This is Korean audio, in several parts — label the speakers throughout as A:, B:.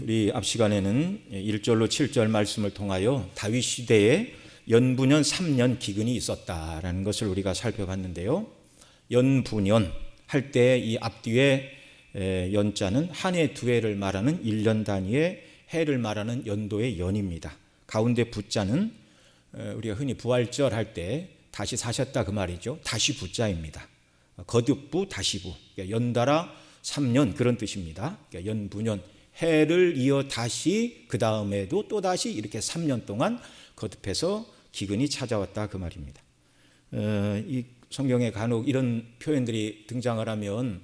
A: 우리 앞 시간에는 1절로 7절 말씀을 통하여 다윗 시대에 연분연 3년 기근이 있었다라는 것을 우리가 살펴봤는데요. 연분연 할 때 이 앞뒤에 연자는 한 해 두 해를 말하는 1년 단위의 해를 말하는 연도의 연입니다. 가운데 부자는 우리가 흔히 부활절 할 때 다시 사셨다 그 말이죠. 다시 부자입니다. 거듭부 다시부, 연달아 3년 그런 뜻입니다. 연분연 해를 이어 다시 그 다음에도 또 다시 이렇게 3년 동안 거듭해서 기근이 찾아왔다 그 말입니다. 이 성경에 간혹 이런 표현들이 등장을 하면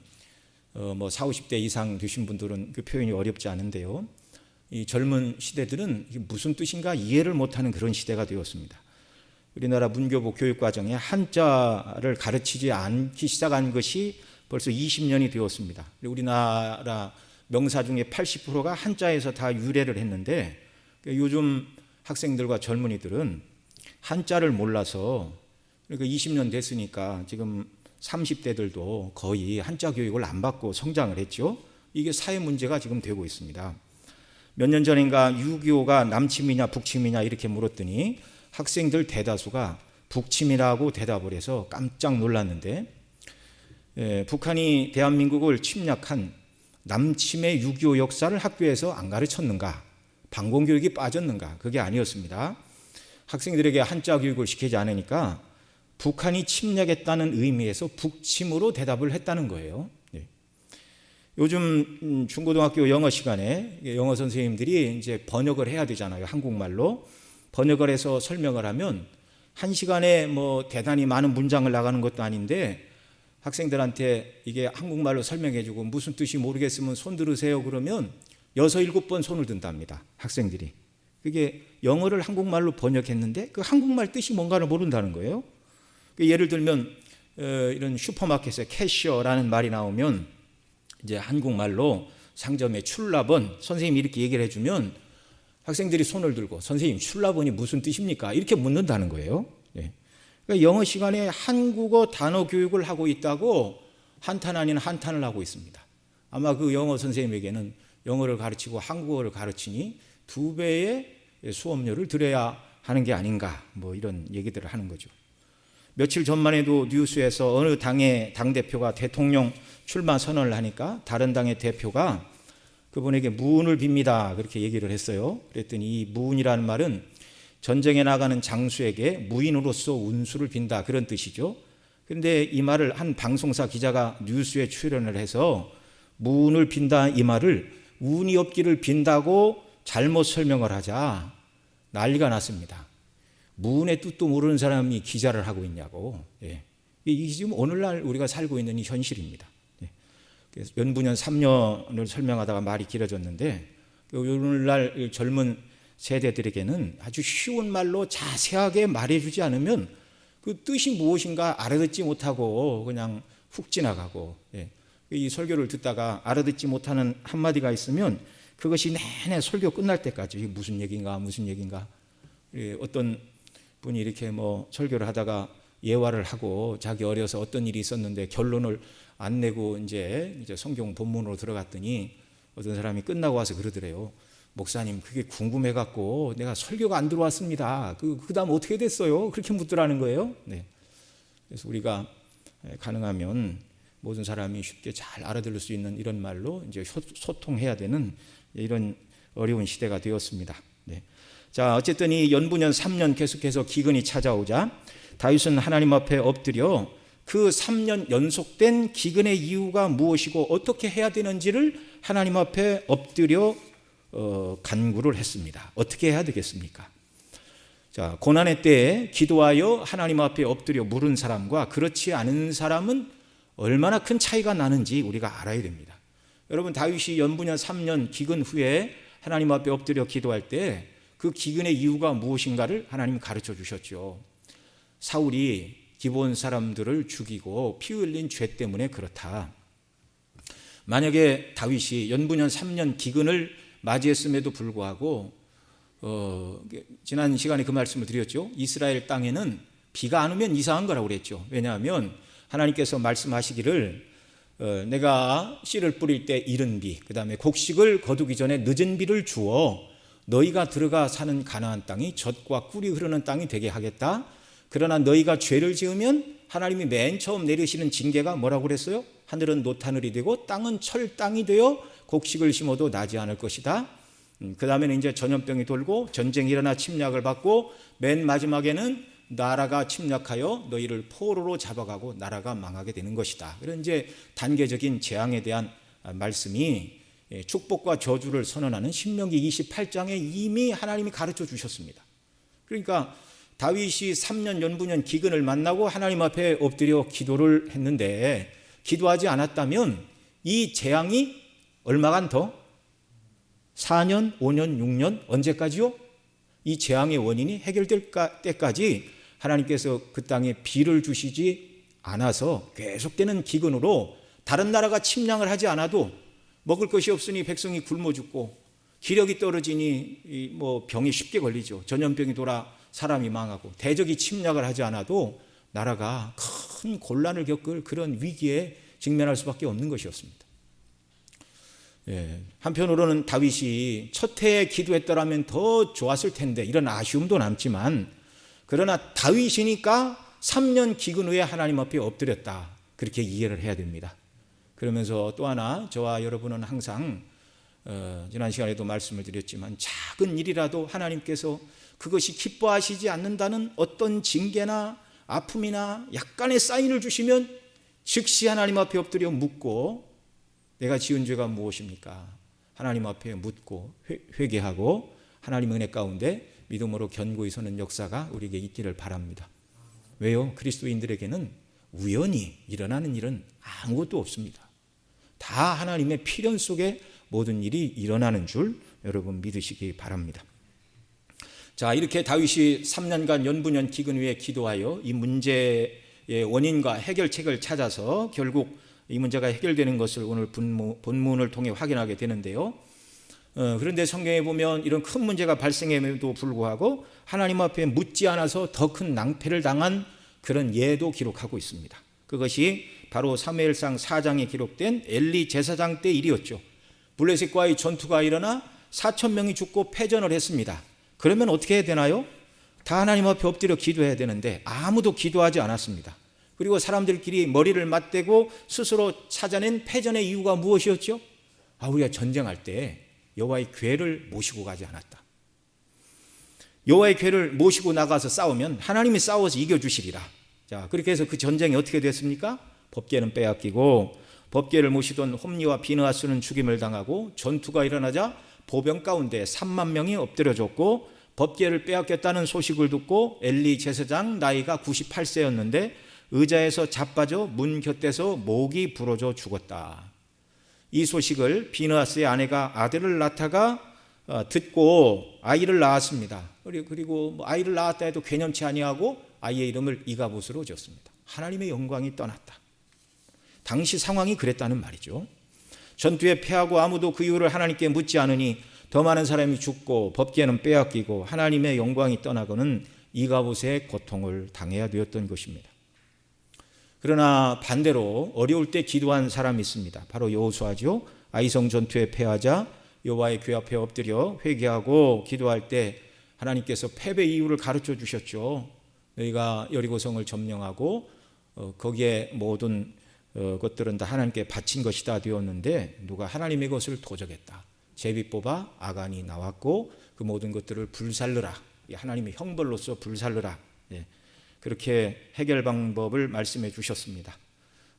A: 뭐 40, 50대 이상 되신 분들은 그 표현이 어렵지 않은데요. 이 젊은 시대들은 이게 무슨 뜻인가 이해를 못하는 그런 시대가 되었습니다. 우리나라 문교부 교육과정에 한자를 가르치지 않기 시작한 것이 벌써 20년이 되었습니다. 우리나라 명사 중에 80%가 한자에서 다 유래를 했는데 요즘 학생들과 젊은이들은 한자를 몰라서 그러니까 20년 됐으니까 지금 30대들도 거의 한자 교육을 안 받고 성장을 했죠. 이게 사회 문제가 지금 되고 있습니다. 몇 년 전인가 6.25가 남침이냐 북침이냐 이렇게 물었더니 학생들 대다수가 북침이라고 대답을 해서 깜짝 놀랐는데 북한이 대한민국을 침략한 남침의 6.25 역사를 학교에서 안 가르쳤는가? 방공교육이 빠졌는가? 그게 아니었습니다. 학생들에게 한자 교육을 시키지 않으니까 북한이 침략했다는 의미에서 북침으로 대답을 했다는 거예요. 요즘 중고등학교 영어 시간에 영어 선생님들이 이제 번역을 해야 되잖아요. 한국말로. 번역을 해서 설명을 하면 한 시간에 뭐 대단히 많은 문장을 나가는 것도 아닌데 학생들한테 이게 한국말로 설명해주고 무슨 뜻이 모르겠으면 손 들으세요 그러면 6, 7번 손을 든답니다. 학생들이. 그게 영어를 한국말로 번역했는데 그 한국말 뜻이 뭔가를 모른다는 거예요. 예를 들면 이런 슈퍼마켓에 캐셔라는 말이 나오면 이제 한국말로 상점에 출납원 선생님이 이렇게 얘기를 해주면 학생들이 손을 들고 선생님 출납원이 무슨 뜻입니까? 이렇게 묻는다는 거예요. 그러니까 영어 시간에 한국어 단어 교육을 하고 있다고 한탄 아닌 한탄을 하고 있습니다. 아마 그 영어 선생님에게는 영어를 가르치고 한국어를 가르치니 2배의 수업료를 들여야 하는 게 아닌가 뭐 이런 얘기들을 하는 거죠. 며칠 전만 해도 뉴스에서 어느 당의 당대표가 대통령 출마 선언을 하니까 다른 당의 대표가 그분에게 무운을 빕니다 그렇게 얘기를 했어요. 그랬더니 이 무운이라는 말은 전쟁에 나가는 장수에게 무인으로서 운수를 빈다 그런 뜻이죠. 그런데 이 말을 한 방송사 기자가 뉴스에 출연을 해서 무운을 빈다 이 말을 운이 없기를 빈다고 잘못 설명을 하자 난리가 났습니다. 무운의 뜻도 모르는 사람이 기자를 하고 있냐고. 이게 지금 오늘날 우리가 살고 있는 이 현실입니다. 그래서 연분연 3년을 설명하다가 말이 길어졌는데 오늘날 젊은 세대들에게는 아주 쉬운 말로 자세하게 말해주지 않으면 그 뜻이 무엇인가 알아듣지 못하고 그냥 훅 지나가고 이 설교를 듣다가 알아듣지 못하는 한마디가 있으면 그것이 내내 설교 끝날 때까지 이게 무슨 얘기인가 어떤 분이 이렇게 뭐 설교를 하다가 예화를 하고 자기 어려서 어떤 일이 있었는데 결론을 안 내고 이제 성경 본문으로 들어갔더니 어떤 사람이 끝나고 와서 그러더래요. 목사님 그게 궁금해갖고 내가 설교가 안 들어왔습니다. 그 다음 어떻게 됐어요? 그렇게 묻더라는 거예요. 그래서 우리가 가능하면 모든 사람이 쉽게 잘 알아들을 수 있는 이런 말로 이제 소통해야 되는 이런 어려운 시대가 되었습니다. 자, 어쨌든 이 연분연 3년 계속해서 기근이 찾아오자 다윗은 하나님 앞에 엎드려 그 3년 연속된 기근의 이유가 무엇이고 어떻게 해야 되는지를 하나님 앞에 엎드려 간구를 했습니다. 어떻게 해야 되겠습니까? 자, 고난의 때에 기도하여 하나님 앞에 엎드려 물은 사람과 그렇지 않은 사람은 얼마나 큰 차이가 나는지 우리가 알아야 됩니다. 여러분 다윗이 연분연 3년 기근 후에 하나님 앞에 엎드려 기도할 때 그 기근의 이유가 무엇인가를 하나님이 가르쳐 주셨죠. 사울이 기브온 사람들을 죽이고 피 흘린 죄 때문에 그렇다. 만약에 다윗이 연분연 3년 기근을 맞이했음에도 불구하고 지난 시간에 그 말씀을 드렸죠. 이스라엘 땅에는 비가 안 오면 이상한 거라고 그랬죠. 왜냐하면 하나님께서 말씀하시기를 내가 씨를 뿌릴 때 이른 비, 그 다음에 곡식을 거두기 전에 늦은 비를 주어 너희가 들어가 사는 가나안 땅이 젖과 꿀이 흐르는 땅이 되게 하겠다. 그러나 너희가 죄를 지으면 하나님이 맨 처음 내리시는 징계가 뭐라고 그랬어요? 하늘은 노타늘이 되고 땅은 철땅이 되어 곡식을 심어도 나지 않을 것이다. 그 다음에는 이제 전염병이 돌고 전쟁이 일어나 침략을 받고 맨 마지막에는 나라가 침략하여 너희를 포로로 잡아가고 나라가 망하게 되는 것이다. 그런 이제 단계적인 재앙에 대한 말씀이 축복과 저주를 선언하는 신명기 28장에 이미 하나님이 가르쳐 주셨습니다. 그러니까 다윗이 3년 연분년 기근을 만나고 하나님 앞에 엎드려 기도를 했는데 기도하지 않았다면 이 재앙이 얼마간 더? 4년, 5년, 6년 언제까지요? 이 재앙의 원인이 해결될 때까지 하나님께서 그 땅에 비를 주시지 않아서 계속되는 기근으로 다른 나라가 침략을 하지 않아도 먹을 것이 없으니 백성이 굶어 죽고 기력이 떨어지니 병이 쉽게 걸리죠. 전염병이 돌아 사람이 망하고 대적이 침략을 하지 않아도 나라가 큰 곤란을 겪을 그런 위기에 직면할 수밖에 없는 것이었습니다. 한편으로는 다윗이 첫 해에 기도했더라면 더 좋았을 텐데 이런 아쉬움도 남지만 그러나 다윗이니까 3년 기근 후에 하나님 앞에 엎드렸다. 그렇게 이해를 해야 됩니다. 그러면서 또 하나 저와 여러분은 항상 지난 시간에도 말씀을 드렸지만 작은 일이라도 하나님께서 그것이 기뻐하시지 않는다는 어떤 징계나 아픔이나 약간의 사인을 주시면 즉시 하나님 앞에 엎드려 묻고 내가 지은 죄가 무엇입니까? 하나님 앞에 묻고 회개하고 하나님 은혜 가운데 믿음으로 견고히 서는 역사가 우리에게 있기를 바랍니다. 왜요? 그리스도인들에게는 우연히 일어나는 일은 아무것도 없습니다. 다 하나님의 필연 속에 모든 일이 일어나는 줄 여러분 믿으시기 바랍니다. 자, 이렇게 다윗이 3년간 연분연 기근 후에 기도하여 이 문제의 원인과 해결책을 찾아서 결국 이 문제가 해결되는 것을 오늘 본문을 통해 확인하게 되는데요. 그런데 성경에 보면 이런 큰 문제가 발생함에도 불구하고 하나님 앞에 묻지 않아서 더 큰 낭패를 당한 그런 예도 기록하고 있습니다. 그것이 바로 사무엘상 4장에 기록된 엘리 제사장 때 일이었죠. 블레셋과의 전투가 일어나 4,000명이 죽고 패전을 했습니다. 그러면 어떻게 해야 되나요? 다 하나님 앞에 엎드려 기도해야 되는데 아무도 기도하지 않았습니다. 그리고 사람들끼리 머리를 맞대고 스스로 찾아낸 패전의 이유가 무엇이었죠? 우리가 전쟁할 때 여호와의 궤를 모시고 가지 않았다. 여호와의 궤를 모시고 나가서 싸우면 하나님이 싸워서 이겨주시리라. 자, 그렇게 해서 그 전쟁이 어떻게 됐습니까? 법궤는 빼앗기고 법궤를 모시던 홈리와 비느하스는 죽임을 당하고 전투가 일어나자 보병 가운데 3만 명이 엎드려졌고 법궤를 빼앗겼다는 소식을 듣고 엘리 제사장 나이가 98세였는데 의자에서 자빠져 문 곁에서 목이 부러져 죽었다. 이 소식을 비느하스의 아내가 아들을 낳다가 듣고 아이를 낳았습니다. 그리고 아이를 낳았다 해도 개념치 아니하고 아이의 이름을 이가봇으로 지었습니다. 하나님의 영광이 떠났다. 당시 상황이 그랬다는 말이죠. 전투에 패하고 아무도 그 이유를 하나님께 묻지 않으니 더 많은 사람이 죽고 법궤는 빼앗기고 하나님의 영광이 떠나고는 이가봇의 고통을 당해야 되었던 것입니다. 그러나 반대로 어려울 때 기도한 사람이 있습니다. 바로 여호수아죠. 아이성 전투에 패하자 여호와의 궤 앞에 엎드려 회개하고 기도할 때 하나님께서 패배 이유를 가르쳐 주셨죠. 너희가 여리고성을 점령하고 거기에 모든 것들은 다 하나님께 바친 것이다 되었는데 누가 하나님의 것을 도적했다. 제비 뽑아 아간이 나왔고 그 모든 것들을 불살르라. 하나님의 형벌로서 불살르라. 그렇게 해결 방법을 말씀해 주셨습니다.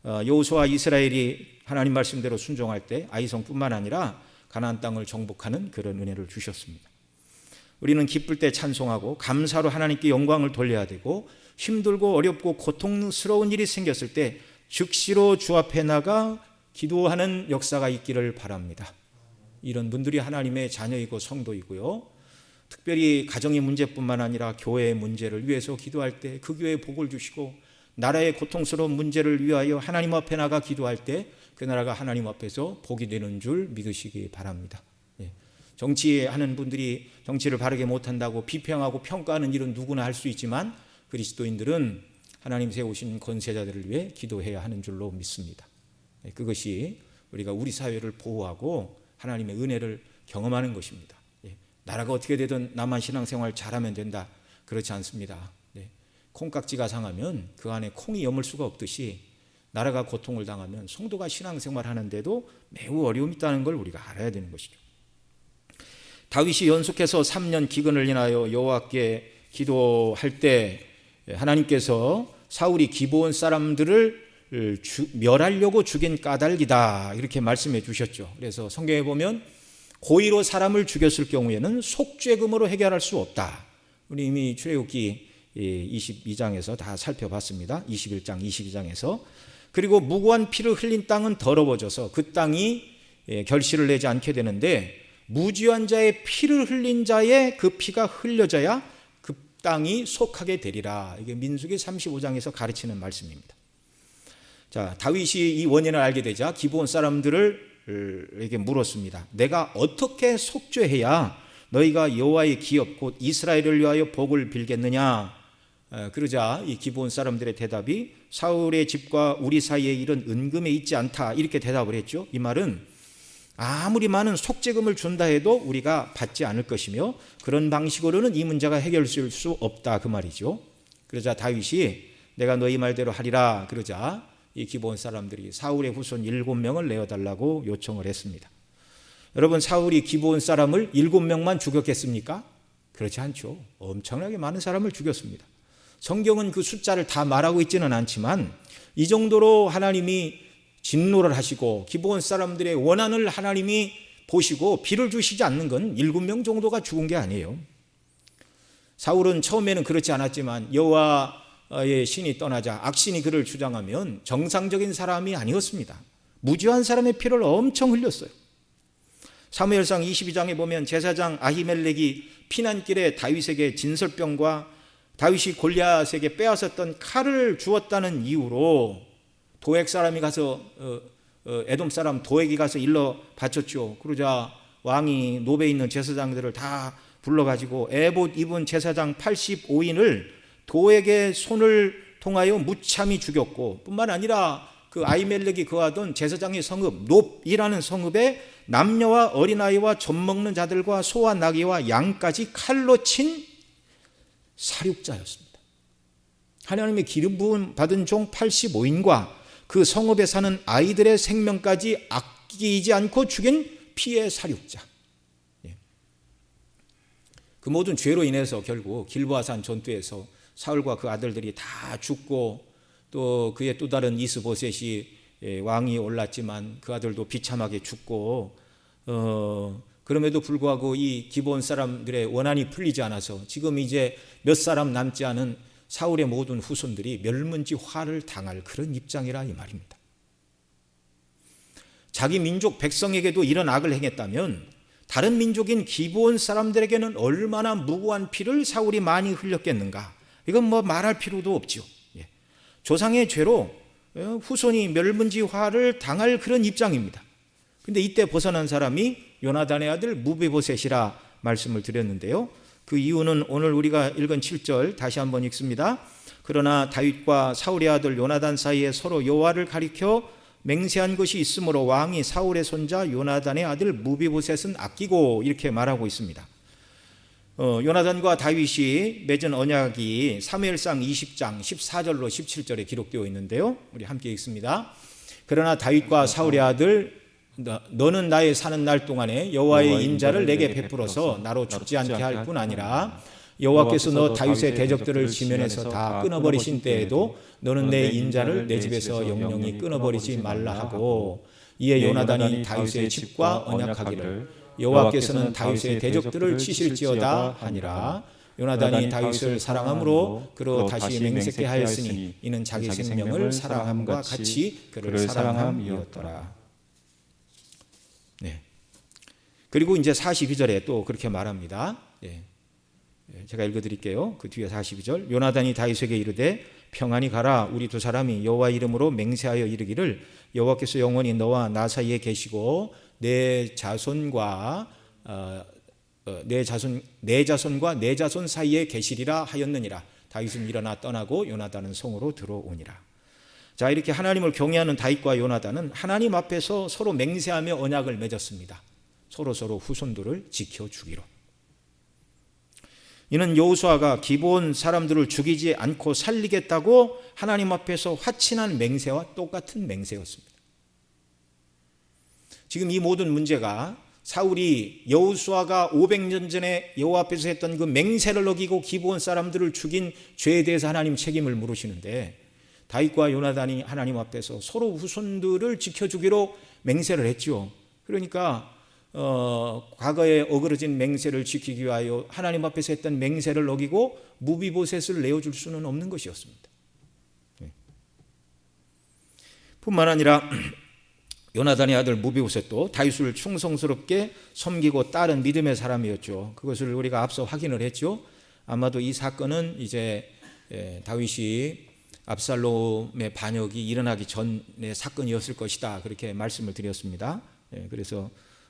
A: 여호수아 이스라엘이 하나님 말씀대로 순종할 때 아이성뿐만 아니라 가나안 땅을 정복하는 그런 은혜를 주셨습니다. 우리는 기쁠 때 찬송하고 감사로 하나님께 영광을 돌려야 되고 힘들고 어렵고 고통스러운 일이 생겼을 때 즉시로 주 앞에 나가 기도하는 역사가 있기를 바랍니다. 이런 분들이 하나님의 자녀이고 성도이고요. 특별히 가정의 문제뿐만 아니라 교회의 문제를 위해서 기도할 때 그 교회에 복을 주시고 나라의 고통스러운 문제를 위하여 하나님 앞에 나가 기도할 때 그 나라가 하나님 앞에서 복이 되는 줄 믿으시기 바랍니다. 정치하는 분들이 정치를 바르게 못한다고 비평하고 평가하는 일은 누구나 할 수 있지만 그리스도인들은 하나님 세우신 권세자들을 위해 기도해야 하는 줄로 믿습니다. 그것이 우리가 우리 사회를 보호하고 하나님의 은혜를 경험하는 것입니다. 나라가 어떻게 되든 나만 신앙생활 잘하면 된다. 그렇지 않습니다. 콩깍지가 상하면 그 안에 콩이 여물 수가 없듯이 나라가 고통을 당하면 성도가 신앙생활 하는데도 매우 어려움이 있다는 걸 우리가 알아야 되는 것이죠. 다윗이 연속해서 3년 기근을 인하여 여호와께 기도할 때 하나님께서 사울이 기브온 사람들을 멸하려고 죽인 까닭이다 이렇게 말씀해 주셨죠. 그래서 성경에 보면 고의로 사람을 죽였을 경우에는 속죄금으로 해결할 수 없다. 우리 이미 출애굽기 22장에서 다 살펴봤습니다. 21장 22장에서. 그리고 무고한 피를 흘린 땅은 더러워져서 그 땅이 결실을 내지 않게 되는데 무죄한 자의 피를 흘린 자의 그 피가 흘려져야 그 땅이 속하게 되리라. 이게 민수기 35장에서 가르치는 말씀입니다. 자, 다윗이 이 원인을 알게 되자 기브온 사람들에게 물었습니다. 내가 어떻게 속죄해야 너희가 여호와의 기업 곧 이스라엘을 위하여 복을 빌겠느냐? 그러자 이 기브온 사람들의 대답이 사울의 집과 우리 사이에 이런 은금에 있지 않다 이렇게 대답을 했죠. 이 말은 아무리 많은 속죄금을 준다 해도 우리가 받지 않을 것이며 그런 방식으로는 이 문제가 해결될 수 없다 그 말이죠. 그러자 다윗이 내가 너희 말대로 하리라 그러자 이 기브온 사람들이 사울의 후손 7명을 내어달라고 요청을 했습니다. 여러분, 사울이 기브온 사람을 7명만 죽였겠습니까? 그렇지 않죠. 엄청나게 많은 사람을 죽였습니다. 성경은 그 숫자를 다 말하고 있지는 않지만 이 정도로 하나님이 진노를 하시고 기브온 사람들의 원한을 하나님이 보시고 비를 주시지 않는 건 7명 정도가 죽은 게 아니에요. 사울은 처음에는 그렇지 않았지만 여호와의 신이 떠나자 악신이 그를 주장하면 정상적인 사람이 아니었습니다. 무죄한 사람의 피를 엄청 흘렸어요. 사무엘상 22장에 보면 제사장 아히멜렉이 피난길에 다윗에게 진설병과 다윗이 골리앗에게 빼앗았던 칼을 주었다는 이유로 도액 사람이 가서 에돔 사람 도액이 가서 일러 바쳤죠. 그러자 왕이 노베에 있는 제사장들을 다 불러가지고 에봇 입은 제사장 85인을 도액의 손을 통하여 무참히 죽였고 뿐만 아니라 그 아히멜렉이 거하던 제사장의 성읍 놉이라는 성읍에 남녀와 어린아이와 젖먹는 자들과 소와 나귀와 양까지 칼로 친 살육자였습니다. 하나님의 기름 부음 받은 종 85인과 그 성읍에 사는 아이들의 생명까지 아끼지 않고 죽인 피해 살육자. 그 모든 죄로 인해서 결국 길보아산 전투에서 사울과 그 아들들이 다 죽고 또 그의 또 다른 이스보셋이 왕이 올랐지만 그 아들도 비참하게 죽고 그럼에도 불구하고 이 기브온 사람들의 원한이 풀리지 않아서 지금 이제 몇 사람 남지 않은 사울의 모든 후손들이 멸문지화를 당할 그런 입장이라 이 말입니다. 자기 민족 백성에게도 이런 악을 행했다면 다른 민족인 기브온 사람들에게는 얼마나 무고한 피를 사울이 많이 흘렸겠는가. 이건 뭐 말할 필요도 없죠. 조상의 죄로 후손이 멸문지화를 당할 그런 입장입니다. 근데 이때 벗어난 사람이 요나단의 아들 무비보셋이라 말씀을 드렸는데요. 그 이유는 오늘 우리가 읽은 7절 다시 한번 읽습니다. 그러나 다윗과 사울의 아들 요나단 사이에 서로 여호와를 가리켜 맹세한 것이 있으므로 왕이 사울의 손자 요나단의 아들 무비보셋은 아끼고 이렇게 말하고 있습니다. 요나단과 다윗이 맺은 언약이 사무엘상 20장 14절로 17절에 기록되어 있는데요. 우리 함께 읽습니다. 그러나 다윗과 사울의 아들 너는 나의 사는 날 동안에 여호와의 인자를 내게 베풀어서 나로 죽지 않게 할 뿐 아니라 여호와께서 너 다윗의 대적들을 지면에서 다 끊어버리신 때에도 너는 내 인자를 내 집에서 영영히 끊어버리지 말라 하고 이에 요나단이 다윗의 집과 언약하기를 여호와께서는 다윗의 대적들을 치실지어다 하니라. 요나단이 다윗을 사랑함으로 그로 다시 맹세케 하였으니 이는 자기 생명을 사랑함과 같이 그를 사랑함이었더라. 네. 그리고 이제 42절에 또 그렇게 말합니다. 제가 읽어드릴게요. 그 뒤에 42절. 요나단이 다윗에게 이르되 평안히 가라. 우리 두 사람이 여호와 이름으로 맹세하여 이르기를 여호와께서 영원히 너와 나 사이에 계시고 내 자손과 내 자손 사이에 계시리라 하였느니라. 다윗은 일어나 떠나고 요나단은 성으로 들어오니라. 자, 이렇게 하나님을 경외하는 다윗과 요나단은 하나님 앞에서 서로 맹세하며 언약을 맺었습니다. 서로 후손들을 지켜주기로. 이는 여호수아가 기브온 사람들을 죽이지 않고 살리겠다고 하나님 앞에서 화친한 맹세와 똑같은 맹세였습니다. 지금 이 모든 문제가 사울이 여호수아가 500년 전에 여호와 앞에서 했던 그 맹세를 어기고 기브온 사람들을 죽인 죄에 대해서 하나님 책임을 물으시는데, 다윗과 요나단이 하나님 앞에서 서로 후손들을 지켜주기로 맹세를 했죠. 그러니까 과거에 어그러진 맹세를 지키기 위하여 하나님 앞에서 했던 맹세를 어기고 무비보셋을 내어줄 수는 없는 것이었습니다. 뿐만 아니라 요나단의 아들 무비보셋도 다윗을 충성스럽게 섬기고 따른 믿음의 사람이었죠. 그것을 우리가 앞서 확인을 했죠. 아마도 이 사건은 이제 다윗이 압살롬의 반역이 일어나기 전의 사건이었을 것이다, 그렇게 말씀을 드렸습니다. 그래서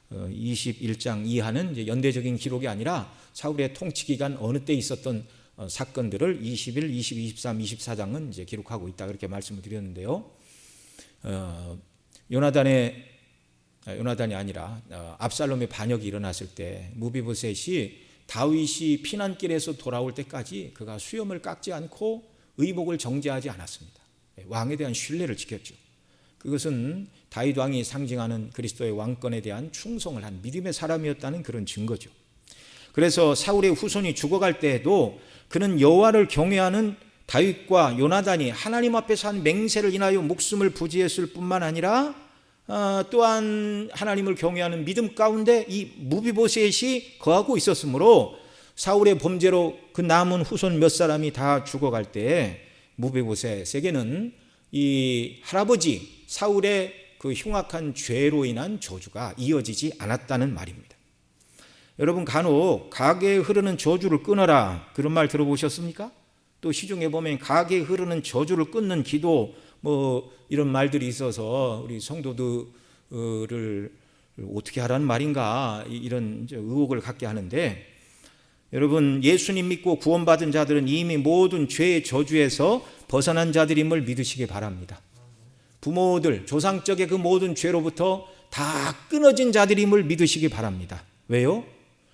A: 21장 이하는 이제 연대적인 기록이 아니라 사울의 통치 기간 어느 때 있었던 사건들을 21, 22, 23, 24장은 이제 기록하고 있다, 그렇게 말씀을 드렸는데요. 요나단이 아니라 압살롬의 반역이 일어났을 때 무비보셋이 다윗이 피난길에서 돌아올 때까지 그가 수염을 깎지 않고 의복을 정제하지 않았습니다. 왕에 대한 신뢰를 지켰죠. 그것은 다윗 왕이 상징하는 그리스도의 왕권에 대한 충성을 한 믿음의 사람이었다는 그런 증거죠. 그래서 사울의 후손이 죽어갈 때에도 그는 여호와를 경외하는 다윗과 요나단이 하나님 앞에서 한 맹세를 인하여 목숨을 부지했을 뿐만 아니라 또한 하나님을 경외하는 믿음 가운데 이 무비보셋이 거하고 있었으므로 사울의 범죄로 그 남은 후손 몇 사람이 다 죽어갈 때 무비보셋에게는 이 할아버지 사울의 그 흉악한 죄로 인한 저주가 이어지지 않았다는 말입니다. 여러분, 간혹 가게에 흐르는 저주를 끊어라, 그런 말 들어보셨습니까? 또 시중에 보면 가게에 흐르는 저주를 끊는 기도 이런 말들이 있어서 우리 성도들을 어떻게 하라는 말인가, 이런 의혹을 갖게 하는데, 여러분, 예수님 믿고 구원받은 자들은 이미 모든 죄의 저주에서 벗어난 자들임을 믿으시기 바랍니다. 부모들, 조상적의 그 모든 죄로부터 다 끊어진 자들임을 믿으시기 바랍니다. 왜요?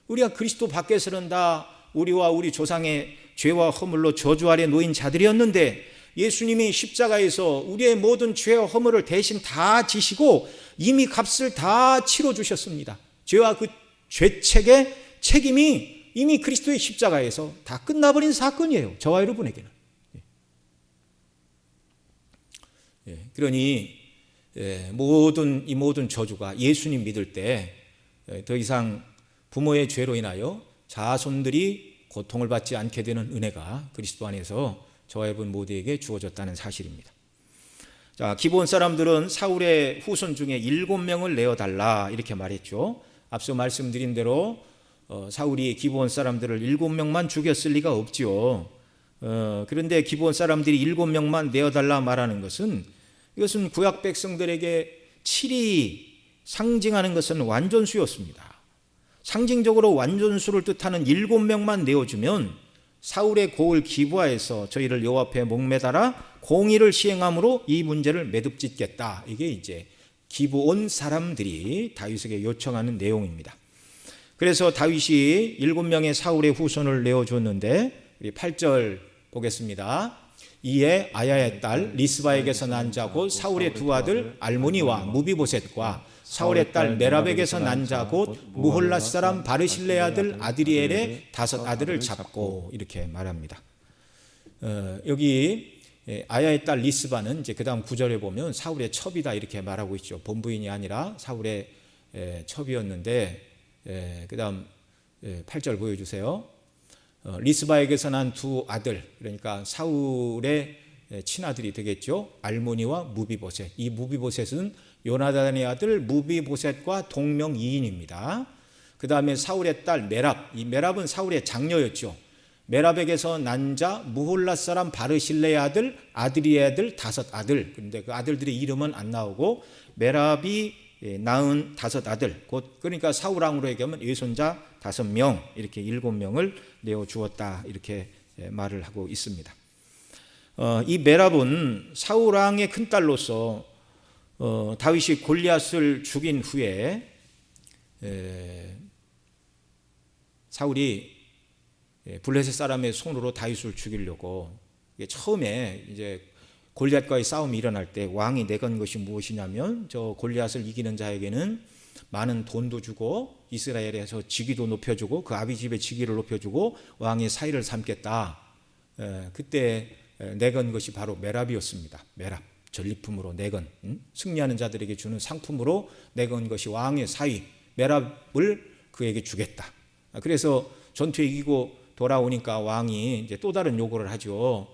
A: 우리가 그리스도 밖에서는 다 우리와 우리 조상의 죄와 허물로 저주 아래 놓인 자들이었는데, 예수님이 십자가에서 우리의 모든 죄와 허물을 대신 다 지시고 이미 값을 다 치러주셨습니다. 죄와 그 죄책의 책임이 이미 그리스도의 십자가에서 다 끝나버린 사건이에요, 저와 여러분에게는. 그러니 이 모든 저주가 예수님 믿을 때 더 이상 부모의 죄로 인하여 자손들이 고통을 받지 않게 되는 은혜가 그리스도 안에서 저와 여러분 모두에게 주어졌다는 사실입니다. 자, 기브온 사람들은 사울의 후손 중에 7명을 내어달라, 이렇게 말했죠. 앞서 말씀드린 대로 사울이 기브온 사람들을 7명만 죽였을 리가 없죠. 그런데 기브온 사람들이 7명만 내어달라 말하는 것은, 이것은 구약 백성들에게 7이 상징하는 것은 완전수였습니다. 상징적으로 완전수를 뜻하는 7명만 내어주면 사울의 고을 기브아에서 저희를 여호와 앞에 목매달아 공의를 시행함으로 이 문제를 매듭짓겠다, 이게 이제 기브온 사람들이 다윗에게 요청하는 내용입니다. 그래서 다윗이 7명의 사울의 후손을 내어줬는데, 우리 8절 보겠습니다. 이에 아야의 딸 리스바에게서 난 자고 사울의 두 아들 알모니와 무비보셋과 사울의 딸 메랍에게서 난 자 곧 무홀랏 사람 바르실레 아들 아드리엘의 5 아들을 잡고, 이렇게 말합니다. 여기 아야의 딸 리스바는 이제 그 다음 9절에 보면 사울의 첩이다, 이렇게 말하고 있죠. 본부인이 아니라 사울의 첩이었는데, 그 다음 8절 보여주세요. 리스바에게서 난 2 아들, 그러니까 사울의 친아들이 되겠죠. 알모니와 무비보셋. 이 무비보셋은 요나단의 아들 무비보셋과 동명이인입니다. 그 다음에 사울의 딸 메랍, 이 메랍은 사울의 장녀였죠. 메랍에게서 난 자 무홀랏 사람 바르실레의 아들 아드리의 아들 5 아들. 그런데 그 아들들의 이름은 안 나오고, 메랍이 낳은 5 아들, 곧 그러니까 사울 왕으로 얘기하면 외손자 5명, 이렇게 7명을 내어 주었다, 이렇게 말을 하고 있습니다. 이 메랍은 사울 왕의 큰딸로서 다윗이 골리앗을 죽인 후에 사울이 블레셋 사람의 손으로 다윗을 죽이려고, 처음에 이제 골리앗과의 싸움이 일어날 때 왕이 내건 것이 무엇이냐면, 저 골리앗을 이기는 자에게는 많은 돈도 주고 이스라엘에서 직위도 높여주고 그 아비 집의 직위를 높여주고 왕의 사위를 삼겠다. 그때 내건 것이 바로 메랍이었습니다. 메랍, 전리품으로 내건, 승리하는 자들에게 주는 상품으로 내건 것이 왕의 사위 메랍을 그에게 주겠다. 그래서 전투에 이기고 돌아오니까 왕이 이제 또 다른 요구를 하죠.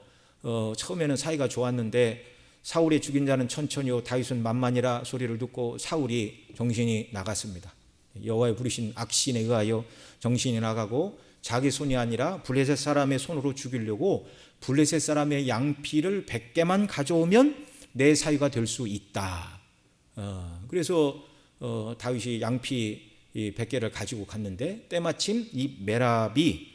A: 처음에는 사이가 좋았는데 사울이 죽인 자는 천천히요 다윗은 만만이라 소리를 듣고 사울이 정신이 나갔습니다. 여호와의 부르신 악신에 의하여 정신이 나가고 자기 손이 아니라 블레셋 사람의 손으로 죽이려고 블레셋 사람의 양피를 100개만 가져오면 내 사위가 될 수 있다. 그래서 다윗이 양피 100개를 가지고 갔는데 때마침 이 메랍이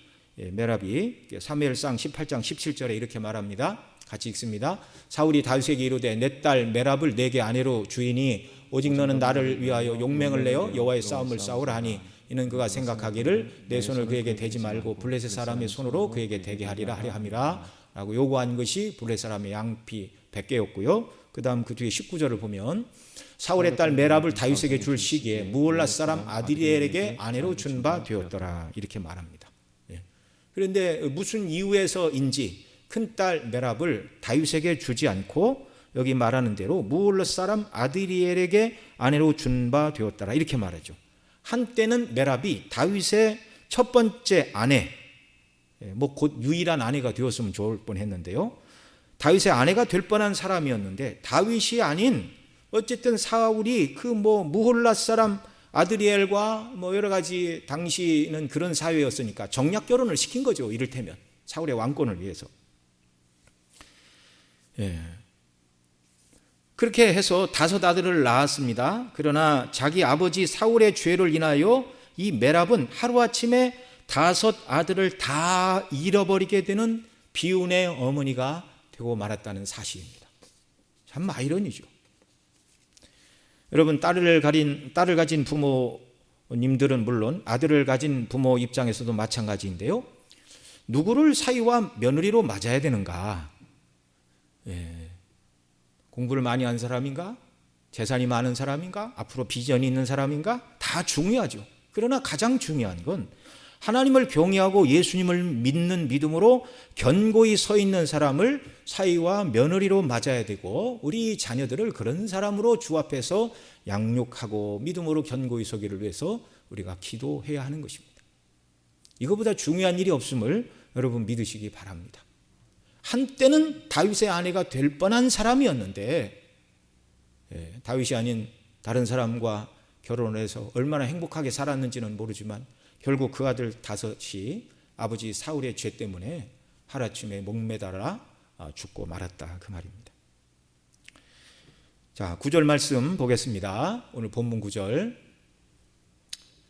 A: 사무엘상 18장 17절에 이렇게 말합니다. 같이 읽습니다. 사울이 다윗에게 이르되 내 딸 메랍을 내게 아내로 주이니 오직 너는 나를 위하여 용맹을 내어 여호와의 싸움을 싸우라 하니 이는 그가 생각하기를 내 손을 그에게 대지 말고 블레셋 사람의 손으로 그에게 대게 하리라 하려 함이라 라고 요구한 것이 블레셋 사람의 양피 100개였고요. 그 다음 그 뒤에 19절을 보면 사울의 딸 메랍을 다윗에게 줄 시기에 무올라 사람 아드리엘에게 아내로 준 바 되었더라 이렇게 말합니다. 그런데 무슨 이유에서인지 큰딸 메랍을 다윗에게 주지 않고 여기 말하는 대로 무올라 사람 아드리엘에게 아내로 준 바 되었더라 이렇게 말하죠. 한때는 메랍이 다윗의 첫 번째 아내, 곧 유일한 아내가 되었으면 좋을 뻔했는데요. 다윗의 아내가 될 뻔한 사람이었는데 다윗이 아닌 어쨌든 사울이 그 무홀라 사람 아드리엘과 여러 가지 당시는 그런 사회였으니까 정략 결혼을 시킨 거죠. 이를테면 사울의 왕권을 위해서. 그렇게 해서 5 아들을 낳았습니다. 그러나 자기 아버지 사울의 죄를 인하여 이 메랍은 하루아침에 5 아들을 다 잃어버리게 되는 비운의 어머니가 되고 말았다는 사실입니다. 참 아이러니죠. 여러분, 딸을 가진 부모님들은 물론 아들을 가진 부모 입장에서도 마찬가지인데요. 누구를 사위와 며느리로 맞아야 되는가? 공부를 많이 한 사람인가? 재산이 많은 사람인가? 앞으로 비전이 있는 사람인가? 다 중요하죠. 그러나 가장 중요한 건 하나님을 경외하고 예수님을 믿는 믿음으로 견고히 서 있는 사람을 사위와 며느리로 맞아야 되고 우리 자녀들을 그런 사람으로 주 앞에서 양육하고 믿음으로 견고히 서기를 위해서 우리가 기도해야 하는 것입니다. 이거보다 중요한 일이 없음을 여러분 믿으시기 바랍니다. 한때는 다윗의 아내가 될 뻔한 사람이었는데 다윗이 아닌 다른 사람과 결혼을 해서 얼마나 행복하게 살았는지는 모르지만 결국 그 아들 5이 아버지 사울의 죄 때문에 하루아침에 목매달아 죽고 말았다 그 말입니다. 자, 9절 말씀 보겠습니다. 오늘 본문 9절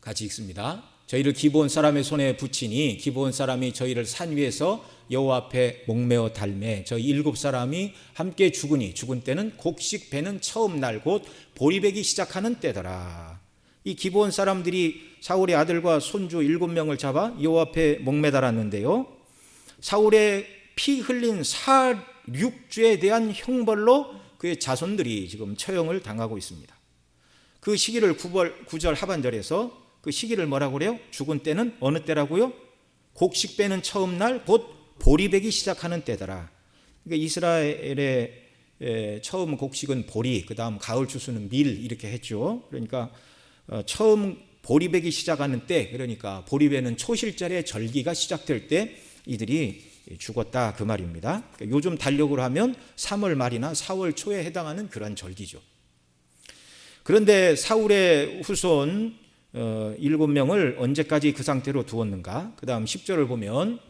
A: 같이 읽습니다. 저희를 기브온 사람의 손에 붙이니 기브온 사람이 저희를 산 위에서 여호와 앞에 목매어 달매 저희 7사람이 함께 죽으니 죽은 때는 곡식 베는 처음 날 곧 보리배기 시작하는 때더라. 이 기브온 사람들이 사울의 아들과 손주 7명을 잡아 여호와 앞에 목매달았는데요. 사울의 피 흘린 살육죄에 대한 형벌로 그의 자손들이 지금 처형을 당하고 있습니다. 그 시기를 9절 하반절에서 그 시기를 뭐라고 그래요? 죽은 때는 어느 때라고요? 곡식 빼는 처음 날 곧 보리배기 시작하는 때더라. 그러니까 이스라엘의 처음 곡식은 보리, 그 다음 가을 추수는 밀 이렇게 했죠. 그러니까 처음 보리배기 시작하는 때, 그러니까 보리배는 초실절에 절기가 시작될 때 이들이 죽었다 그 말입니다. 그러니까 요즘 달력으로 하면 3월 말이나 4월 초에 해당하는 그런 절기죠. 그런데 사울의 후손 7명을 언제까지 그 상태로 두었는가? 그 다음 10절을 보면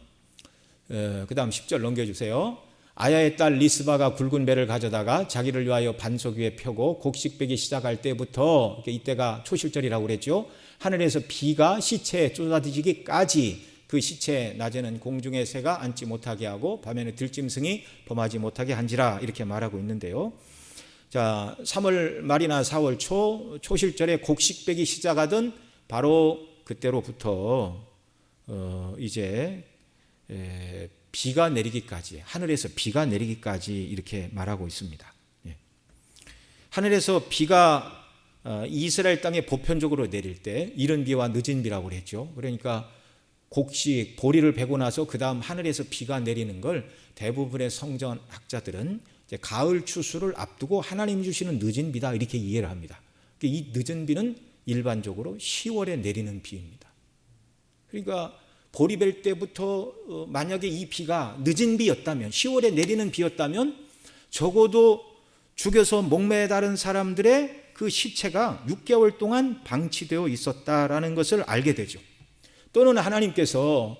A: 그 다음 10절 넘겨주세요. 아야의 딸 리스바가 굵은 배를 가져다가 자기를 위하여 반석 위에 펴고 곡식 빼기 시작할 때부터 이때가 초실절이라고 그랬죠. 하늘에서 비가 시체에 쏟아지기까지 그 시체 낮에는 공중의 새가 앉지 못하게 하고 밤에는 들짐승이 범하지 못하게 한지라 이렇게 말하고 있는데요. 자, 3월 말이나 4월 초실절에 곡식배기 시작하던 바로 그때로부터 이제 비가 내리기까지, 하늘에서 비가 내리기까지 이렇게 말하고 있습니다. 하늘에서 비가 이스라엘 땅에 보편적으로 내릴 때 이른 비와 늦은 비라고 그랬죠. 그러니까 곡식, 보리를 베고 나서 그 다음 하늘에서 비가 내리는 걸 대부분의 성전학자들은 이제 가을 추수를 앞두고 하나님 주시는 늦은 비다 이렇게 이해를 합니다. 이 늦은 비는 일반적으로 10월에 내리는 비입니다. 그러니까 보리 벨 때부터 만약에 이 비가 늦은 비였다면, 10월에 내리는 비였다면 적어도 죽여서 목매다른 사람들의 그 시체가 6개월 동안 방치되어 있었다라는 것을 알게 되죠. 또는 하나님께서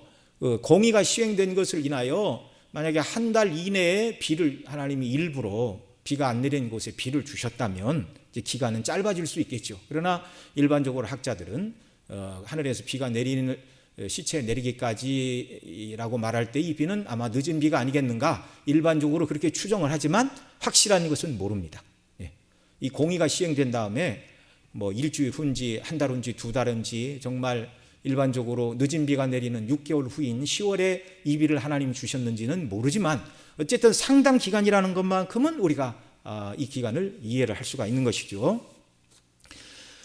A: 공의가 시행된 것을 인하여 만약에 한 달 이내에 비를 하나님이 일부러 비가 안 내리는 곳에 비를 주셨다면 이제 기간은 짧아질 수 있겠죠. 그러나 일반적으로 학자들은 하늘에서 비가 내리는 시체 내리기까지라고 말할 때 이 비는 아마 늦은 비가 아니겠는가 일반적으로 그렇게 추정을 하지만 확실한 것은 모릅니다. 이 공의가 시행된 다음에 뭐 일주일 후인지 한 달 후인지 두 달 후인지 정말 일반적으로 늦은 비가 내리는 6개월 후인 10월에 이 비를 하나님 주셨는지는 모르지만 어쨌든 상당 기간이라는 것만큼은 우리가 이 기간을 이해를 할 수가 있는 것이죠.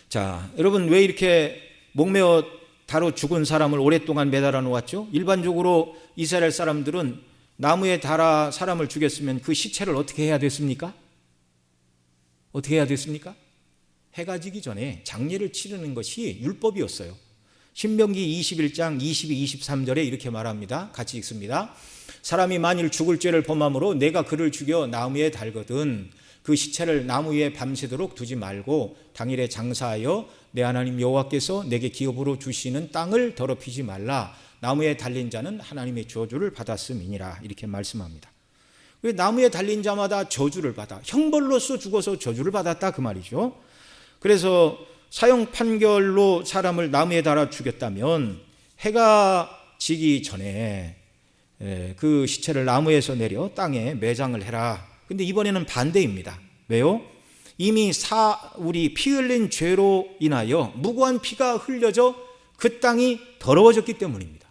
A: 자, 여러분 왜 이렇게 목매어 다로 죽은 사람을 오랫동안 매달아 놓았죠? 일반적으로 이스라엘 사람들은 나무에 달아 사람을 죽였으면 그 시체를 어떻게 해야 됐습니까? 어떻게 해야 됐습니까? 해가 지기 전에 장례를 치르는 것이 율법이었어요. 신명기 21장 22, 23절에 이렇게 말합니다. 같이 읽습니다. 사람이 만일 죽을 죄를 범함으로 내가 그를 죽여 나무에 달거든 그 시체를 나무 위에 밤새도록 두지 말고 당일에 장사하여 내 하나님 여호와께서 내게 기업으로 주시는 땅을 더럽히지 말라. 나무에 달린 자는 하나님의 저주를 받았음이니라 이렇게 말씀합니다. 나무에 달린 자마다 저주를 받아 형벌로서 죽어서 저주를 받았다 그 말이죠. 그래서 사형 판결로 사람을 나무에 달아 죽였다면 해가 지기 전에 그 시체를 나무에서 내려 땅에 매장을 해라. 근데 이번에는 반대입니다. 왜요? 이미 사울이 피 흘린 죄로 인하여 무고한 피가 흘려져 그 땅이 더러워졌기 때문입니다.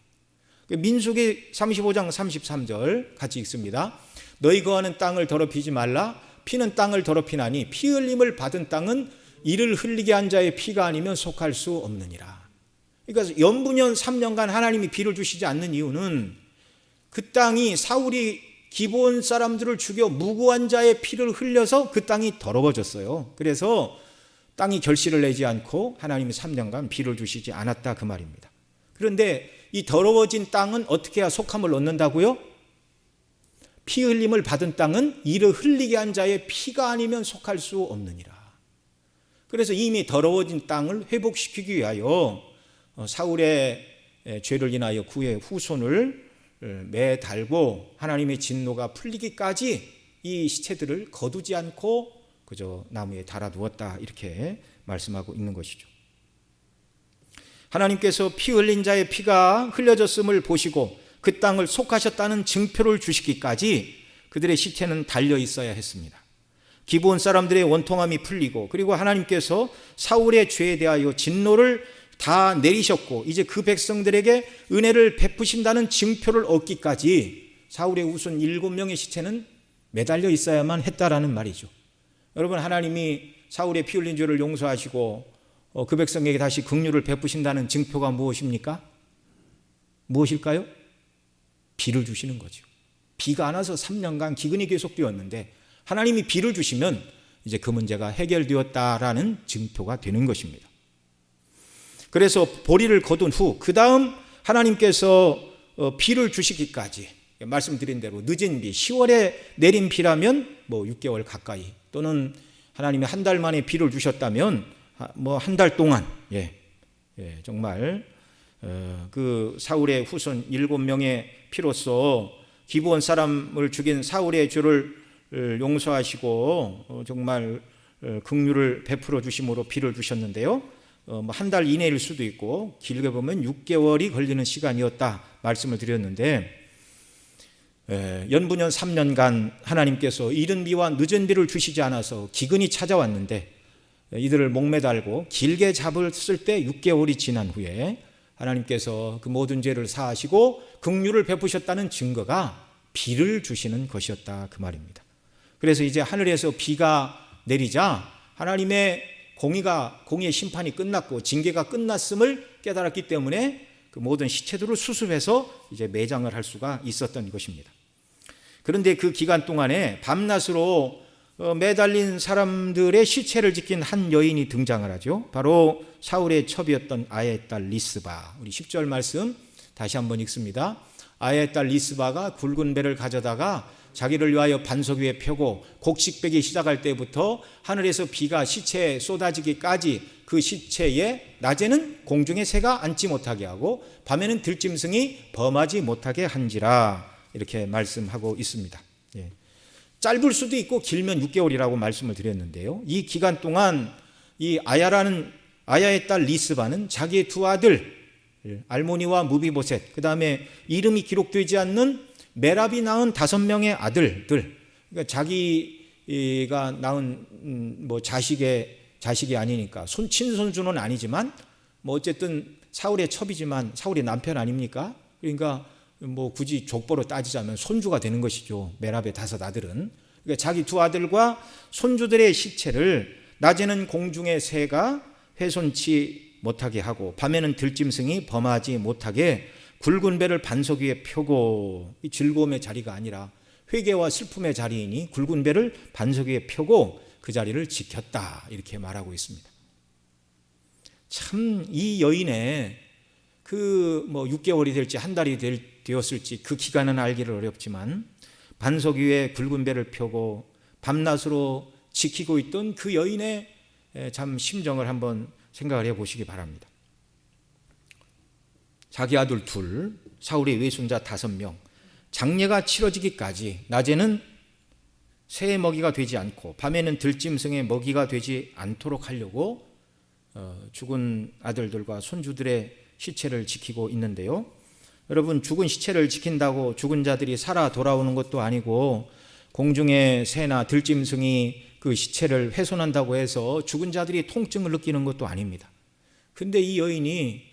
A: 민수기 35장 33절 같이 읽습니다. 너희 거하는 땅을 더럽히지 말라. 피는 땅을 더럽히나니 피 흘림을 받은 땅은 이를 흘리게 한 자의 피가 아니면 속할 수 없느니라. 그러니까 연분연 3년간 하나님이 비를 주시지 않는 이유는 그 땅이 사울이 기브온 사람들을 죽여 무고한 자의 피를 흘려서 그 땅이 더러워졌어요. 그래서 땅이 결실을 내지 않고 하나님이 3년간 비를 주시지 않았다 그 말입니다. 그런데 이 더러워진 땅은 어떻게 해야 속함을 얻는다고요? 피 흘림을 받은 땅은 이를 흘리게 한 자의 피가 아니면 속할 수 없느니라. 그래서 이미 더러워진 땅을 회복시키기 위하여 사울의 죄를 인하여 그의 후손을 매달고 하나님의 진노가 풀리기까지 이 시체들을 거두지 않고 그저 나무에 달아두었다 이렇게 말씀하고 있는 것이죠. 하나님께서 피 흘린 자의 피가 흘려졌음을 보시고 그 땅을 속하셨다는 증표를 주시기까지 그들의 시체는 달려 있어야 했습니다. 기브온 사람들의 원통함이 풀리고 그리고 하나님께서 사울의 죄에 대하여 진노를 다 내리셨고 이제 그 백성들에게 은혜를 베푸신다는 증표를 얻기까지 사울의 후손 7명의 시체는 매달려 있어야만 했다라는 말이죠. 여러분 하나님이 사울의 피 흘린 죄를 용서하시고 그 백성에게 다시 긍휼을 베푸신다는 증표가 무엇입니까? 무엇일까요? 비를 주시는 거죠. 비가 안 와서 3년간 기근이 계속되었는데 하나님이 비를 주시면 이제 그 문제가 해결되었다라는 증표가 되는 것입니다. 그래서 보리를 거둔 후 그 다음 하나님께서 비를 주시기까지 말씀드린 대로 늦은 비 10월에 내린 비라면 뭐 6개월 가까이 또는 하나님이 한 달 만에 비를 주셨다면 뭐 한 달 동안 정말 그 사울의 후손 7명의 피로써 기브온 사람을 죽인 사울의 죄를 용서하시고 정말 긍휼을 베풀어 주심으로 비를 주셨는데요. 한 달 이내일 수도 있고 길게 보면 6개월이 걸리는 시간이었다 말씀을 드렸는데, 연분연 3년간 하나님께서 이른 비와 늦은 비를 주시지 않아서 기근이 찾아왔는데 이들을 목매달고 길게 잡았을 때 6개월이 지난 후에 하나님께서 그 모든 죄를 사하시고 긍휼을 베푸셨다는 증거가 비를 주시는 것이었다, 그 말입니다. 그래서 이제 하늘에서 비가 내리자 하나님의 공의의 심판이 끝났고 징계가 끝났음을 깨달았기 때문에 그 모든 시체들을 수습해서 이제 매장을 할 수가 있었던 것입니다. 그런데 그 기간 동안에 밤낮으로 매달린 사람들의 시체를 지킨 한 여인이 등장을 하죠. 바로 사울의 첩이었던 아야의 딸 리스바. 우리 10절 말씀 다시 한번 읽습니다. 아야의 딸 리스바가 굵은 배를 가져다가 자기를 위하여 반석 위에 펴고 곡식 빼기 시작할 때부터 하늘에서 비가 시체에 쏟아지기까지 그 시체에 낮에는 공중에 새가 앉지 못하게 하고 밤에는 들짐승이 범하지 못하게 한지라, 이렇게 말씀하고 있습니다. 짧을 수도 있고 길면 6개월이라고 말씀을 드렸는데요. 이 기간 동안 이 아야의 딸 리스바는 자기의 두 아들 알모니와 무비보셋, 그 다음에 이름이 기록되지 않는 메랍이 낳은 5명의 아들들, 그러니까 자기가 낳은 자식이 아니니까 친손주는 아니지만 어쨌든 사울의 첩이지만 사울의 남편 아닙니까? 그러니까 굳이 족보로 따지자면 손주가 되는 것이죠. 메랍의 5 아들은. 그러니까 자기 2 아들과 손주들의 시체를 낮에는 공중의 새가 훼손치 못하게 하고 밤에는 들짐승이 범하지 못하게 굵은 배를 반석 위에 펴고, 이 즐거움의 자리가 아니라 회개와 슬픔의 자리이니 굵은 배를 반석 위에 펴고 그 자리를 지켰다, 이렇게 말하고 있습니다. 참 이 여인의 6개월이 될지 한 달이 되었을지 그 기간은 알기를 어렵지만 반석 위에 굵은 배를 펴고 밤낮으로 지키고 있던 그 여인의 참 심정을 한번 생각을 해보시기 바랍니다. 자기 아들 2, 사울의 외손자 5명, 장례가 치러지기까지 낮에는 새의 먹이가 되지 않고 밤에는 들짐승의 먹이가 되지 않도록 하려고 죽은 아들들과 손주들의 시체를 지키고 있는데요. 여러분, 죽은 시체를 지킨다고 죽은 자들이 살아 돌아오는 것도 아니고 공중의 새나 들짐승이 그 시체를 훼손한다고 해서 죽은 자들이 통증을 느끼는 것도 아닙니다. 근데 이 여인이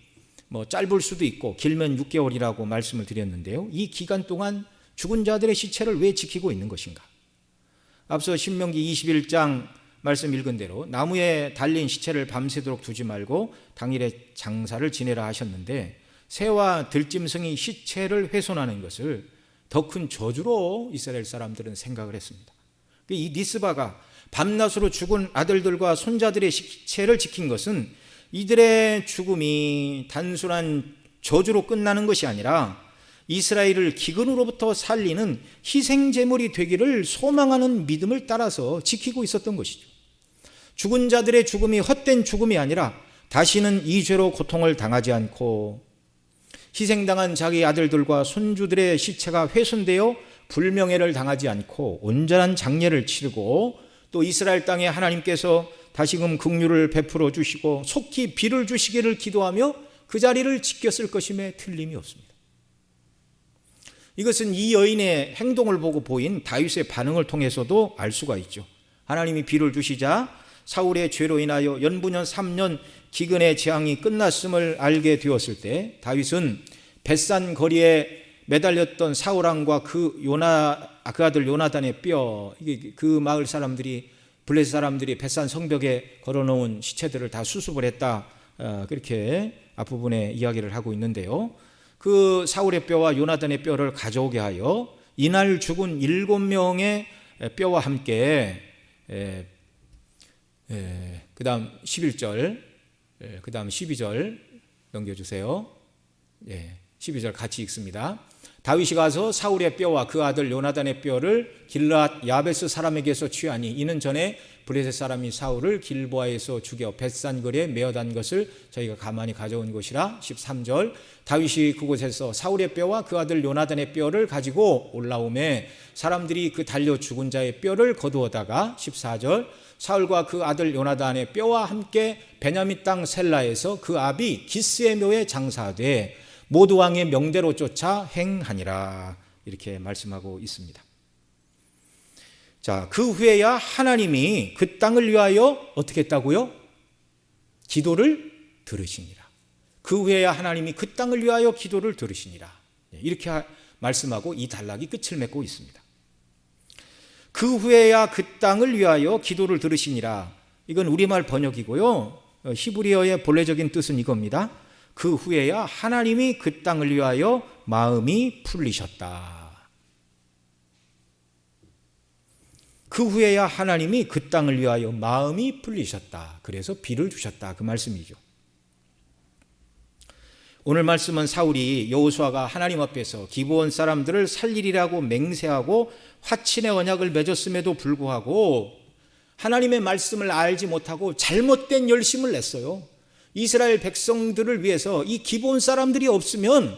A: 짧을 수도 있고 길면 6개월이라고 말씀을 드렸는데요. 이 기간 동안 죽은 자들의 시체를 왜 지키고 있는 것인가? 앞서 신명기 21장 말씀 읽은 대로 나무에 달린 시체를 밤새도록 두지 말고 당일에 장사를 지내라 하셨는데, 새와 들짐승이 시체를 훼손하는 것을 더 큰 저주로 이스라엘 사람들은 생각을 했습니다. 이 리스바가 밤낮으로 죽은 아들들과 손자들의 시체를 지킨 것은 이들의 죽음이 단순한 저주로 끝나는 것이 아니라 이스라엘을 기근으로부터 살리는 희생제물이 되기를 소망하는 믿음을 따라서 지키고 있었던 것이죠. 죽은 자들의 죽음이 헛된 죽음이 아니라 다시는 이 죄로 고통을 당하지 않고 희생당한 자기 아들들과 손주들의 시체가 훼손되어 불명예를 당하지 않고 온전한 장례를 치르고 또 이스라엘 땅에 하나님께서 다시금 긍휼을 베풀어 주시고 속히 비를 주시기를 기도하며 그 자리를 지켰을 것임에 틀림이 없습니다. 이것은 이 여인의 행동을 보고 보인 다윗의 반응을 통해서도 알 수가 있죠. 하나님이 비를 주시자 사울의 죄로 인하여 연분연 3년 기근의 재앙이 끝났음을 알게 되었을 때 다윗은 벳산 거리에 매달렸던 사울 왕과 그 아들 요나단의 뼈, 그 마을 사람들이, 블레셋 사람들이 벳산 성벽에 걸어놓은 시체들을 다 수습을 했다, 그렇게 앞부분에 이야기를 하고 있는데요. 그 사울의 뼈와 요나단의 뼈를 가져오게 하여 이날 죽은 7명의 뼈와 함께 그 다음 11절, 그 다음 12절 넘겨주세요. 12절 같이 읽습니다. 다윗이 가서 사울의 뼈와 그 아들 요나단의 뼈를 길르앗 야베스 사람에게서 취하니 이는 전에 블레셋 사람이 사울을 길보아에서 죽여 벳산거리에 메어단 것을 저희가 가만히 가져온 것이라. 13절 다윗이 그곳에서 사울의 뼈와 그 아들 요나단의 뼈를 가지고 올라오매 사람들이 그 달려 죽은 자의 뼈를 거두어다가. 14절 사울과 그 아들 요나단의 뼈와 함께 베냐민 땅 셀라에서 그 아비 기스의 묘에 장사하되 모두 왕의 명대로 쫓아 행하니라. 이렇게 말씀하고 있습니다. 자, 그 후에야 하나님이 그 땅을 위하여 어떻게 했다고요? 기도를 들으시니라. 그 후에야 하나님이 그 땅을 위하여 기도를 들으시니라. 이렇게 말씀하고 이 단락이 끝을 맺고 있습니다. 그 후에야 그 땅을 위하여 기도를 들으시니라. 이건 우리말 번역이고요. 히브리어의 본래적인 뜻은 이겁니다. 그 후에야 하나님이 그 땅을 위하여 마음이 풀리셨다. 그 후에야 하나님이 그 땅을 위하여 마음이 풀리셨다. 그래서 비를 주셨다. 그 말씀이죠. 오늘 말씀은 사울이 여호수아가 하나님 앞에서 기브온 사람들을 살리리라고 맹세하고 화친의 언약을 맺었음에도 불구하고 하나님의 말씀을 알지 못하고 잘못된 열심을 냈어요. 이스라엘 백성들을 위해서 이 기브온 사람들이 없으면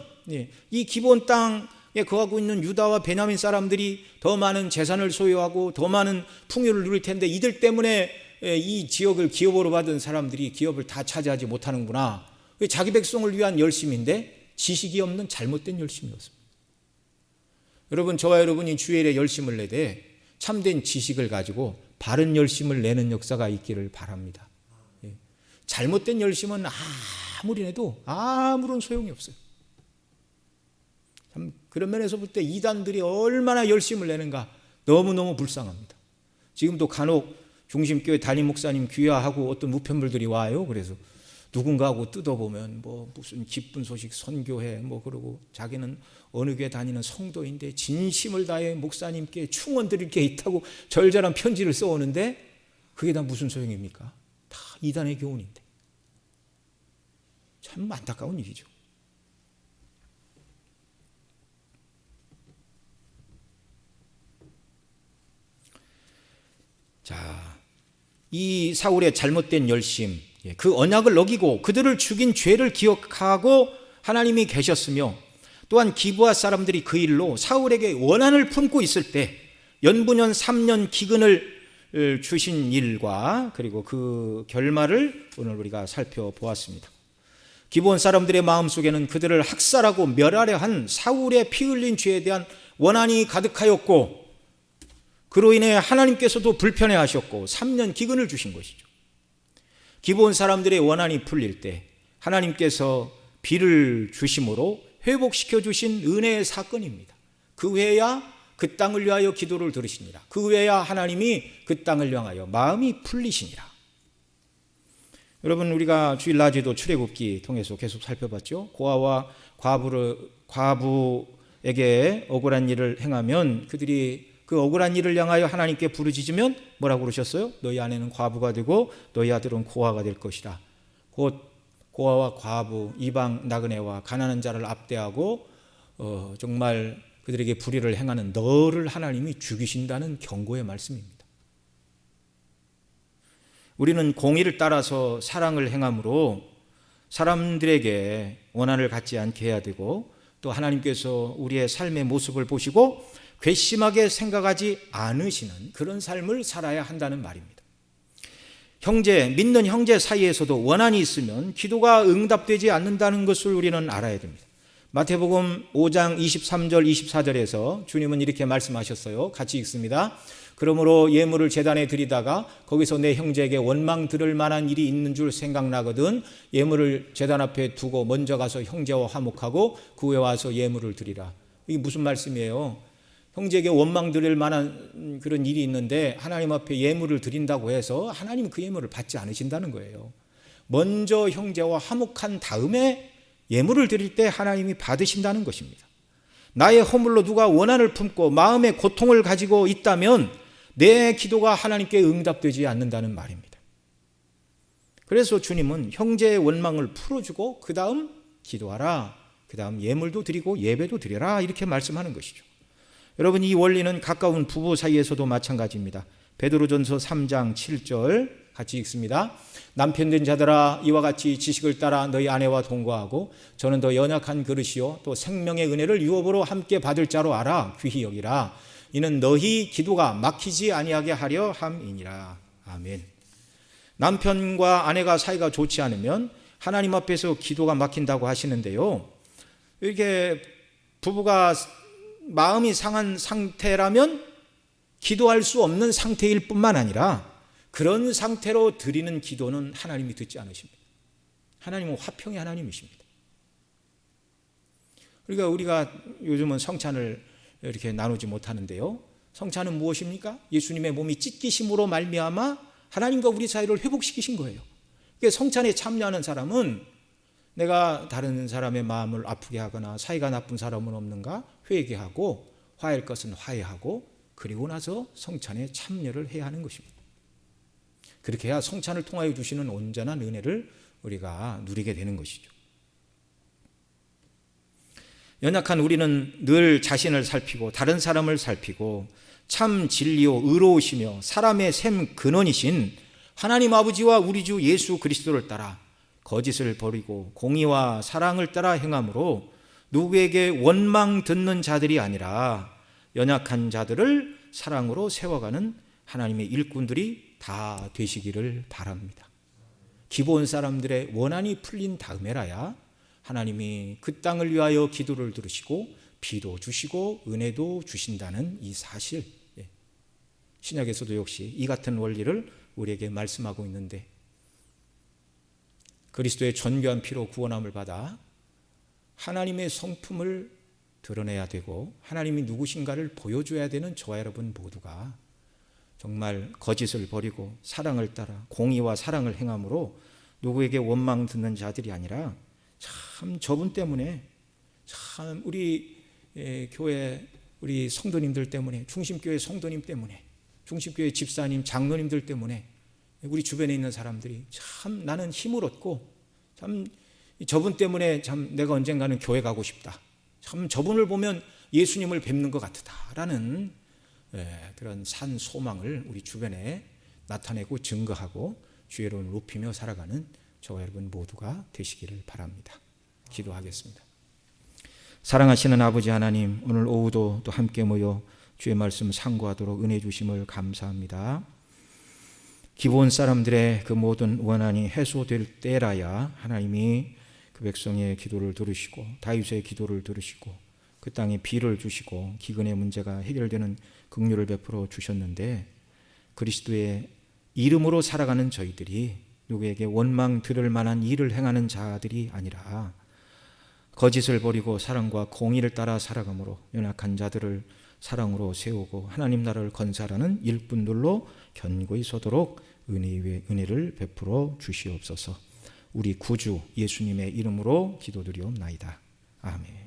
A: 이 기브온 땅에 거하고 있는 유다와 베냐민 사람들이 더 많은 재산을 소유하고 더 많은 풍요를 누릴 텐데 이들 때문에 이 지역을 기업으로 받은 사람들이 기업을 다 차지하지 못하는구나. 자기 백성을 위한 열심인데 지식이 없는 잘못된 열심이었습니다. 여러분, 저와 여러분이 주일에 열심을 내되 참된 지식을 가지고 바른 열심을 내는 역사가 있기를 바랍니다. 잘못된 열심은 아무리 내도 아무런 소용이 없어요. 참 그런 면에서 볼 때 이단들이 얼마나 열심을 내는가 너무너무 불쌍합니다. 지금도 간혹 중심교회 담임 목사님 귀화하고 어떤 무편물들이 와요. 그래서 누군가하고 뜯어보면 뭐 무슨 기쁜 소식 선교해 뭐 그러고 자기는 어느 교회 다니는 성도인데 진심을 다해 목사님께 충원 드릴 게 있다고 절절한 편지를 써오는데 그게 다 무슨 소용입니까? 다 이단의 교훈인데. 참 안타까운 일이죠. 자, 이 사울의 잘못된 열심, 그 언약을 어기고 그들을 죽인 죄를 기억하고 하나님이 계셨으며 또한 기브아 사람들이 그 일로 사울에게 원한을 품고 있을 때 연분연 3년 기근을 주신 일과 그리고 그 결말을 오늘 우리가 살펴보았습니다. 기브온 사람들의 마음속에는 그들을 학살하고 멸하려 한 사울의 피 흘린 죄에 대한 원한이 가득하였고 그로 인해 하나님께서도 불편해하셨고 3년 기근을 주신 것이죠. 기브온 사람들의 원한이 풀릴 때 하나님께서 비를 주심으로 회복시켜 주신 은혜의 사건입니다. 그 후에야 그 땅을 위하여 기도를 들으시니라. 그 후에야 하나님이 그 땅을 향하여 마음이 풀리시니라. 여러분, 우리가 주일 낮에도 출애굽기 통해서 계속 살펴봤죠. 고아와 과부에게 억울한 일을 행하면 그들이 그 억울한 일을 향하여 하나님께 부르짖으면 뭐라고 그러셨어요? 너희 아내는 과부가 되고 너희 아들은 고아가 될 것이라. 곧 고아와 과부, 이방 나그네와 가난한 자를 압대하고 정말 그들에게 불의를 행하는 너를 하나님이 죽이신다는 경고의 말씀입니다. 우리는 공의를 따라서 사랑을 행함으로 사람들에게 원한을 갖지 않게 해야 되고 또 하나님께서 우리의 삶의 모습을 보시고 괘씸하게 생각하지 않으시는 그런 삶을 살아야 한다는 말입니다. 믿는 형제 사이에서도 원한이 있으면 기도가 응답되지 않는다는 것을 우리는 알아야 됩니다. 마태복음 5장 23절 24절에서 주님은 이렇게 말씀하셨어요. 같이 읽습니다. 그러므로 예물을 제단에 드리다가 거기서 내 형제에게 원망 들을 만한 일이 있는 줄 생각나거든 예물을 제단 앞에 두고 먼저 가서 형제와 화목하고 그 후에 와서 예물을 드리라. 이게 무슨 말씀이에요? 형제에게 원망 드릴 만한 그런 일이 있는데 하나님 앞에 예물을 드린다고 해서 하나님은 그 예물을 받지 않으신다는 거예요. 먼저 형제와 화목한 다음에 예물을 드릴 때 하나님이 받으신다는 것입니다. 나의 허물로 누가 원한을 품고 마음의 고통을 가지고 있다면 내 기도가 하나님께 응답되지 않는다는 말입니다. 그래서 주님은 형제의 원망을 풀어주고 그 다음 기도하라, 그 다음 예물도 드리고 예배도 드려라 이렇게 말씀하는 것이죠. 여러분, 이 원리는 가까운 부부 사이에서도 마찬가지입니다. 베드로전서 3장 7절 같이 읽습니다. 남편 된 자들아 이와 같이 지식을 따라 너희 아내와 동거하고 저는 더 연약한 그릇이요 또 생명의 은혜를 유업으로 함께 받을 자로 알아 귀히 여기라. 이는 너희 기도가 막히지 아니하게 하려 함이니라. 아멘. 남편과 아내가 사이가 좋지 않으면 하나님 앞에서 기도가 막힌다고 하시는데요, 이렇게 부부가 마음이 상한 상태라면 기도할 수 없는 상태일 뿐만 아니라 그런 상태로 드리는 기도는 하나님이 듣지 않으십니다. 하나님은 화평의 하나님이십니다. 그러니까 우리가 요즘은 성찬을 이렇게 나누지 못하는데요, 성찬은 무엇입니까? 예수님의 몸이 찢기심으로 말미암아 하나님과 우리 사이를 회복시키신 거예요. 그러니까 성찬에 참여하는 사람은 내가 다른 사람의 마음을 아프게 하거나 사이가 나쁜 사람은 없는가 회개하고 화해할 것은 화해하고 그리고 나서 성찬에 참여를 해야 하는 것입니다. 그렇게 해야 성찬을 통하여 주시는 온전한 은혜를 우리가 누리게 되는 것이죠. 연약한 우리는 늘 자신을 살피고 다른 사람을 살피고 참 진리요 의로우시며 사람의 샘 근원이신 하나님 아버지와 우리 주 예수 그리스도를 따라 거짓을 버리고 공의와 사랑을 따라 행함으로 누구에게 원망 듣는 자들이 아니라 연약한 자들을 사랑으로 세워가는 하나님의 일꾼들이 다 되시기를 바랍니다. 기본 사람들의 원한이 풀린 다음에라야 하나님이 그 땅을 위하여 기도를 들으시고 비도 주시고 은혜도 주신다는 이 사실, 신약에서도 역시 이 같은 원리를 우리에게 말씀하고 있는데, 그리스도의 존귀한 피로 구원함을 받아 하나님의 성품을 드러내야 되고 하나님이 누구신가를 보여줘야 되는 저와 여러분 모두가 정말 거짓을 버리고 사랑을 따라 공의와 사랑을 행함으로 누구에게 원망 듣는 자들이 아니라 참 저분 때문에, 참 우리 교회 우리 성도님들 때문에, 중심교회 성도님 때문에, 중심교회 집사님 장로님들 때문에 우리 주변에 있는 사람들이 참 나는 힘을 얻고 참 저분 때문에 참 내가 언젠가는 교회 가고 싶다, 참 저분을 보면 예수님을 뵙는 것 같다라는 그런 산 소망을 우리 주변에 나타내고 증거하고 주의 이름을 높이며 살아가는 저와 여러분 모두가 되시기를 바랍니다. 기도하겠습니다. 사랑하시는 아버지 하나님, 오늘 오후도 또 함께 모여 주의 말씀 상고하도록 은혜 주심을 감사합니다. 기본 사람들의 그 모든 원한이 해소될 때라야 하나님이 그 백성의 기도를 들으시고 다윗의 기도를 들으시고 그 땅에 비를 주시고 기근의 문제가 해결되는 긍휼을 베풀어 주셨는데, 그리스도의 이름으로 살아가는 저희들이 누구에게 원망 들을 만한 일을 행하는 자들이 아니라 거짓을 버리고 사랑과 공의를 따라 살아감으로 연약한 자들을 사랑으로 세우고 하나님 나라를 건설하는 일꾼들로 견고히 서도록 은혜를 베풀어 주시옵소서. 우리 구주 예수님의 이름으로 기도드리옵나이다. 아멘.